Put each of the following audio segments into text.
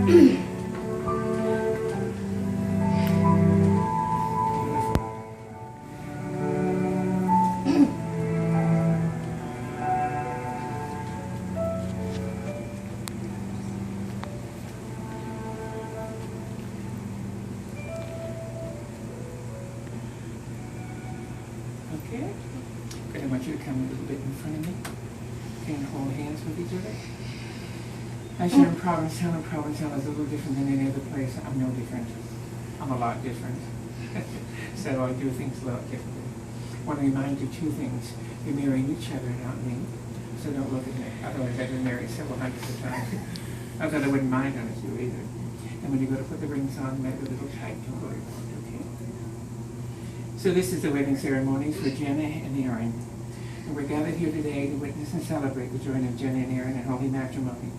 Okay. Good, I want you to come a little bit in front of me. Okay, and hold hands with each other. I share in Provincetown, and Provincetown is a little different than any other place. I'm no different. I'm a lot different. So I do things a lot differently. I want to remind you two things. You're marrying each other, not me. So don't look at me. Otherwise I've been married several hundreds of times. Not that I wouldn't mind on you either. And when you go to put the rings on, make a little tight. Don't go around, okay? So this is the wedding ceremony for Jenna and Erin. And we're gathered here today to witness and celebrate the joining of Jenna and Erin in holy matrimony.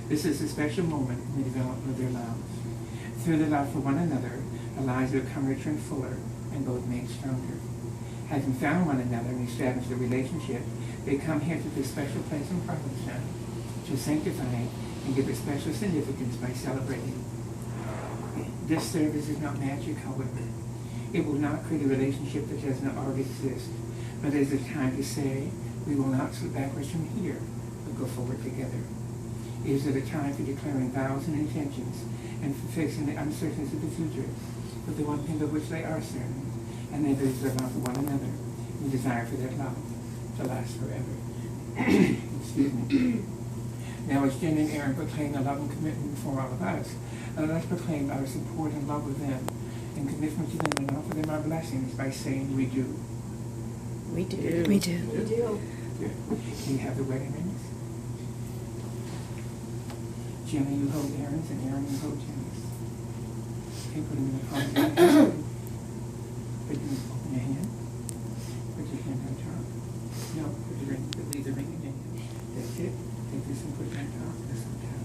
This is a special moment in the development of their lives. Through their love for one another, their lives will become richer and fuller, and both made stronger. Having found one another and established a relationship, they come here to this special place in Provincetown to sanctify and give it special significance by celebrating. This service is not magic, however. It will not create a relationship that does not already exist, but it is a time to say, we will not slip backwards from here, but go forward together. It is at a time for declaring vows and intentions and for facing the uncertainties of the future, but the one thing of which they are certain, and that is their love for one another and desire for that love to last forever. Excuse me. Now, as Jenna and Erin proclaim their love and commitment for all of us, let us proclaim our support and love of them and commitment to them and offer them our blessings by saying, we do. We do. We do. We do. Good. You have the wedding rings. Jenna, you hold Erin's, and Erin, you hold Jenna's. Okay, put them in the palm of your hand. Put them open your hand. Put your hand on top. No, put your ring, leave the ring again. That's it. Take this and put it on top, this on top.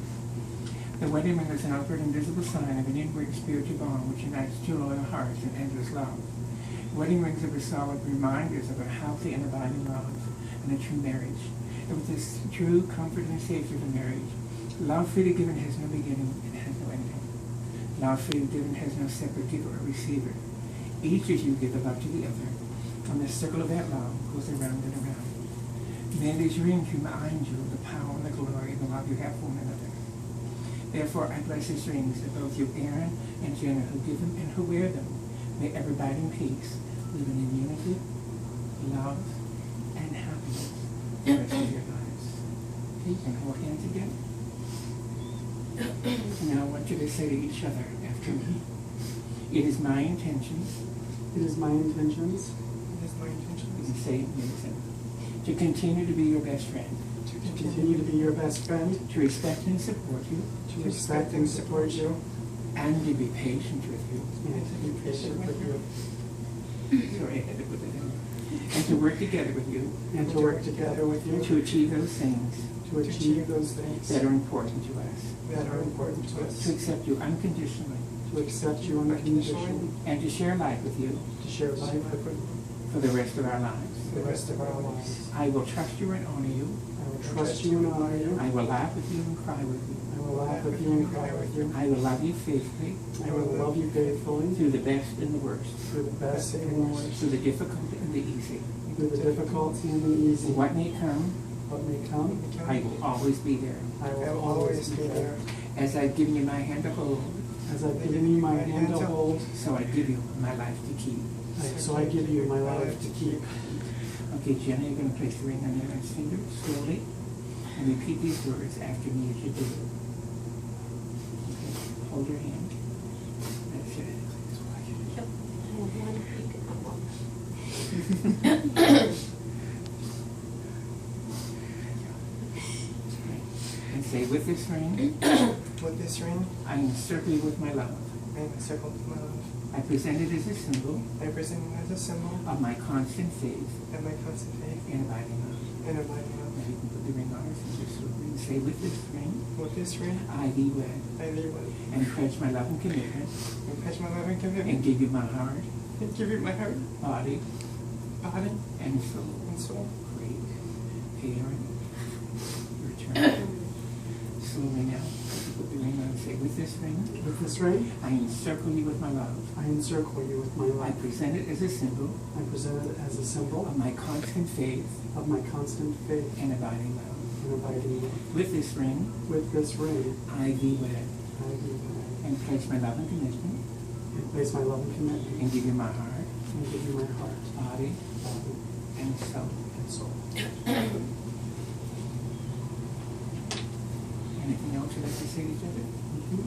The wedding ring is an outward and visible sign of an inward spiritual bond which unites two loyal hearts and endless love. Wedding rings are solid reminders of a healthy and abiding love and a true marriage. And with this true comfort and safety of a marriage, love freely given has no beginning and has no ending. Love freely given has no separate giver or receiver. Each of you give the love to the other, and the circle of that love goes around and around. May these rings remind you of the power and the glory and the love you have for one another. Therefore, I bless these rings that both you, Erin and Jenna, who give them and who wear them, may ever abide in peace, living in unity, love, and happiness the rest of your lives. Okay, you can hold hands again. Now I want you to say to each other after me, it is my intention. It is my intentions. It is my intention. You can say it in unison. To continue to be your best friend. To continue to be your best friend. To respect and support you. To respect and support you. And to be patient with you. And to be patient with you. Sorry, I had to put that in. And to work together with you. And to work together with you. To achieve those things. To achieve those things. That are important to us. That are important to us. To accept you unconditionally. To accept you unconditionally. And to share life with you. To share life with you. For the rest of our lives. For the rest of our lives. I will trust you and honor you. I will trust you and honor you. I will laugh with you and cry with you. I will laugh with you and cry with you. I will love you faithfully. I will love you faithfully. Through the best and the worst. Through the best and the worst. Through the difficult and the easy. Through the difficult and the easy. What may come. What may come. I will always be there. I will always be there. As I've given you my hand to hold. As I've given you my hand to hold. So I give you my life to keep. So I give you my life to keep. Okay, Jenna, you're going to place the ring on Erin's finger slowly and repeat these words after me as you do it. Okay, hold your hand. That's it. Yep. I have one. You can have one. And say, with this ring, With this ring, I encircle you with my love. I am encircled with my love. I present it as a symbol I present it as a symbol of my constant faith of my constant faith and abiding love. and abiding Now love. you can put the ring on her finger slowly and say, with this ring, With this ring, I thee wed, I thee wed, and pledge my love and commitment, and pledge my love and and commitment, give you my heart, and give you my heart, body, body, and soul. and soul. Great. Okay, Erin, your turn. Slowly now, put the ring on and say, with With this ring, With this ring, I encircle you with my love. I encircle you with my I love. present it as a symbol I present it as a symbol of my constant faith of my constant faith and abiding love. and abiding love. With this ring, With this ring, I thee wed, I do pray and place my love and commitment, and place my love and commitment and give you my heart, and give you my heart, body, body, and soul. and soul. Anything else you'd like to say to each other? Mhm.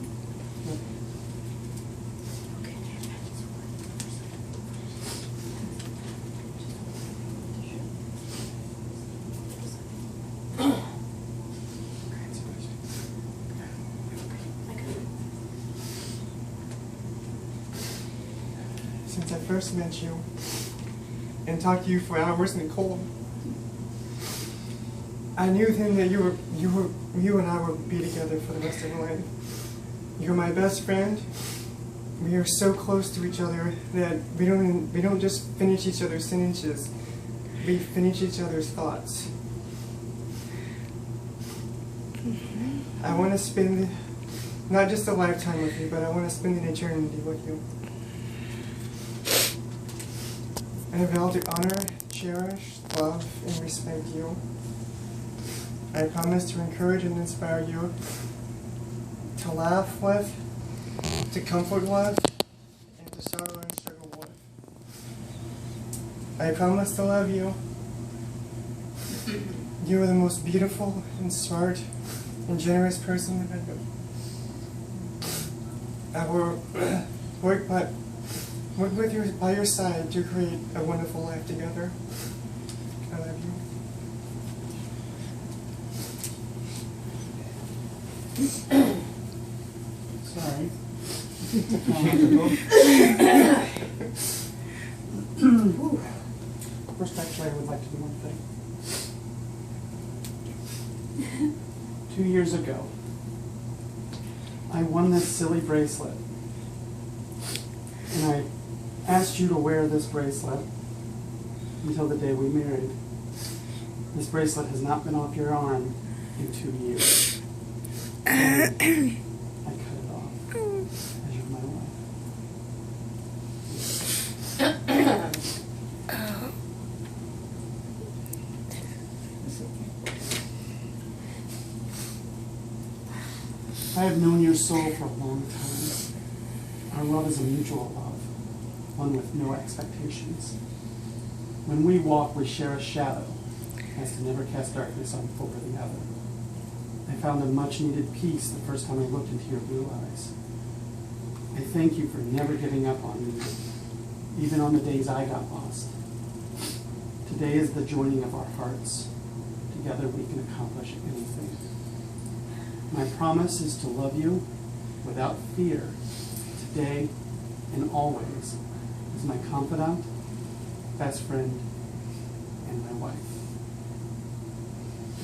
Since I first met you and talked to you for hours in the cold, I knew then that you and I would be together for the rest of our life. You're my best friend. We are so close to each other that we don't just finish each other's sentences. We finish each other's thoughts. I want to spend not just a lifetime with you, but I want to spend an eternity with you. I vow to honor, cherish, love, and respect you. I promise to encourage and inspire you, to laugh with, to comfort with, and to sorrow and struggle with. I promise to love you. You are the most beautiful and smart and generous person that I know. I will work with you by your side to create a wonderful life together. I love you. Sorry. First, actually, I would like to do one thing. 2 years ago, I won this silly bracelet. And I asked you to wear this bracelet until the day we married. This bracelet has not been off your arm in 2 years. And I cut it off as you're my wife. It's okay. I have known your soul for a long time. Our love is a mutual love, one with no expectations. When we walk, we share a shadow, as to never cast darkness on over the other. I found a much-needed peace the first time I looked into your blue eyes. I thank you for never giving up on me, even on the days I got lost. Today is the joining of our hearts. Together we can accomplish anything. My promise is to love you without fear, today and always, as my confidant, best friend, and my wife.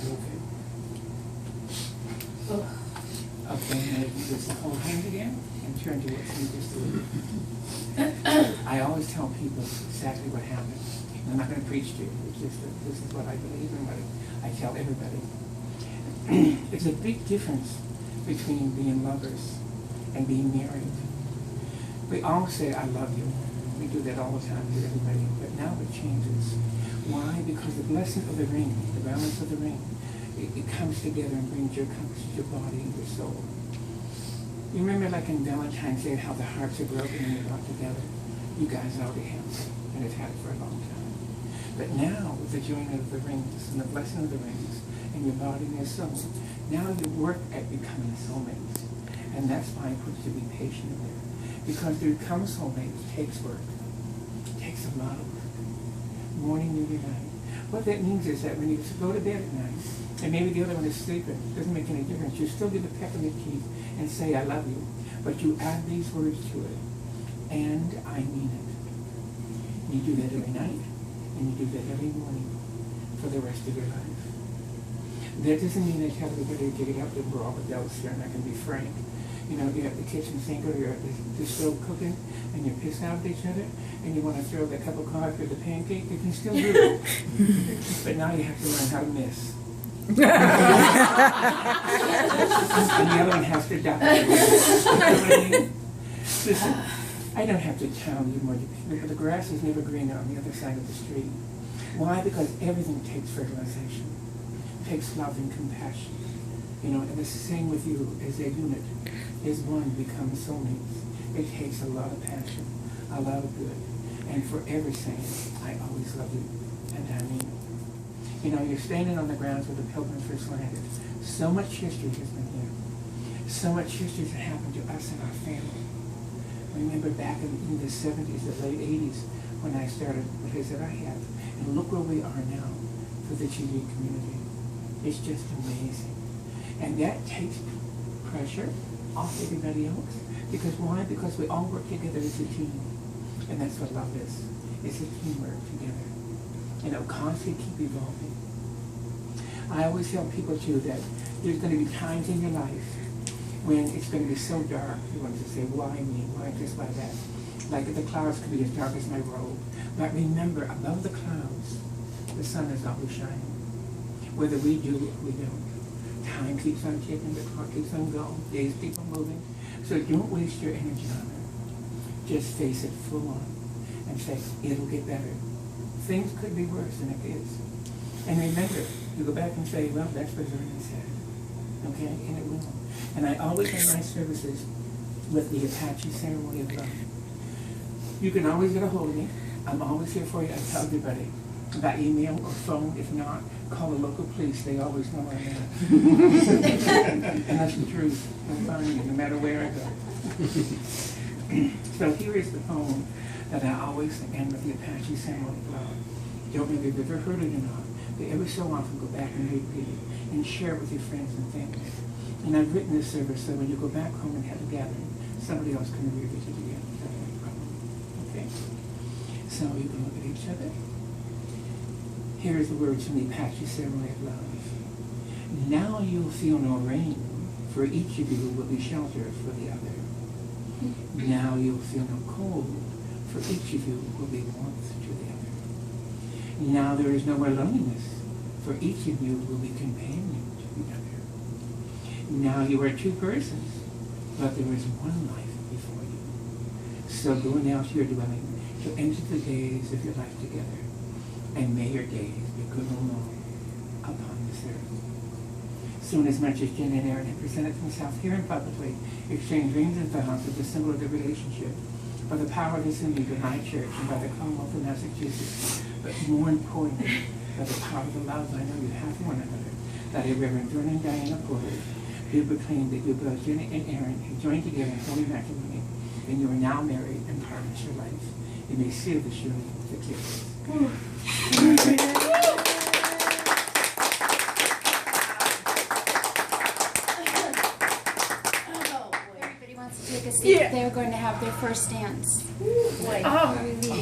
Okay. Okay, now you just hold hands again and turn to what you just did. I always tell people exactly what happened. I'm not going to preach to you. It's just that this is what I believe and what I tell everybody. It's a big difference between being lovers and being married. We all say, I love you. We do that all the time to everybody. But now it changes. Why? Because the blessing of the ring, the balance of the ring, it comes together and brings your body and your soul. You remember like in Valentine's Day how the hearts are broken and they're brought together? You guys already have it, and have had it for a long time. But now, with the joining of the rings and the blessing of the rings and your body and your soul, now you work at becoming soulmates. And that's why I put you to be patient there. Because to become soulmates takes work. It takes a lot of work. Morning, noon, and night. What that means is that when you go to bed at night, and maybe the other one is sleeping, it doesn't make any difference. You still give a peck in the teeth and say, I love you. But you add these words to it. And I mean it. You do that every night, and you do that every morning for the rest of your life. That doesn't mean that you have everybody to get up and we're all adults here, and I can be frank. You know, you're at the kitchen sink or you're at the stove cooking, and you're pissed out at each other, and you want to throw that cup of coffee or the pancake, you can still do it. But now you have to learn how to miss. And the other one has to die. You know what I mean? Listen, I don't have to tell you more. The grass is never greener on the other side of the street. Why? Because everything takes fertilization, takes love and compassion. You know, and it's the same with you as a unit. As one becomes soulmates. It takes a lot of passion, a lot of good. And forever saying, I always love you, and I mean it. You know, you're standing on the grounds where the Pilgrims first landed. So much history has been here. So much history has happened to us and our family. Remember back in the 70s, the late 80s, when I started what it is that I have. And look where we are now for the GD community. It's just amazing. And that takes pressure off everybody else. Because why? Because we all work together as a team. And that's what love is. It's a teamwork together. And it'll constantly keep evolving. I always tell people too that there's going to be times in your life when it's going to be so dark, you want to say, why me? Why this, why that? Like the clouds could be as dark as my robe. But remember, above the clouds, the sun is always shining. Whether we do or we don't. Time keeps on ticking, the clock keeps on going, days keep on moving. So don't waste your energy on it. Just face it full on and say, it'll get better. Things could be worse than it is. And remember, you go back and say, well, that's what Erin said. Okay? And it will. And I always end my services with the Apache ceremony of love. You can always get a hold of me. I'm always here for you. I tell everybody by email or phone. If not, call the local police. They always know where I'm at. And that's the truth. They'll find me no matter where I go. So here is the poem that I always end with the Apache ceremony of love. Don't know if you've ever heard it or not, but every so often go back and repeat it and share it with your friends and family. And I've written this service so when you go back home and have a gathering, somebody else can read it again. No problem. Okay? So you can look at each other. Here is the words from the Apache ceremony of love. Now you'll feel no rain, for each of you will be shelter for the other. Now you'll feel no cold, for each of you will be warmth to the other. Now there is no more loneliness, for each of you will be companion to the other. Now you are two persons, but there is one life before you. So go now to your dwelling to enter the days of your life together, and may your days be good and long upon this earth. Soon as much as Jenna and Erin have presented themselves here and publicly, exchanged rings and vows as a symbol of their relationship, by the power of this image of my church and by the Commonwealth of Massachusetts, but more importantly, by the power of the love I know you have for one another, that a Reverend Vernon and Diana Porter do proclaim that you both, Jenna and Erin, have joined together in holy matrimony, and you are now married and promise your life. You may seal the surely with a kiss. Everybody wants to take a seat. They're going to have their first dance. Oh.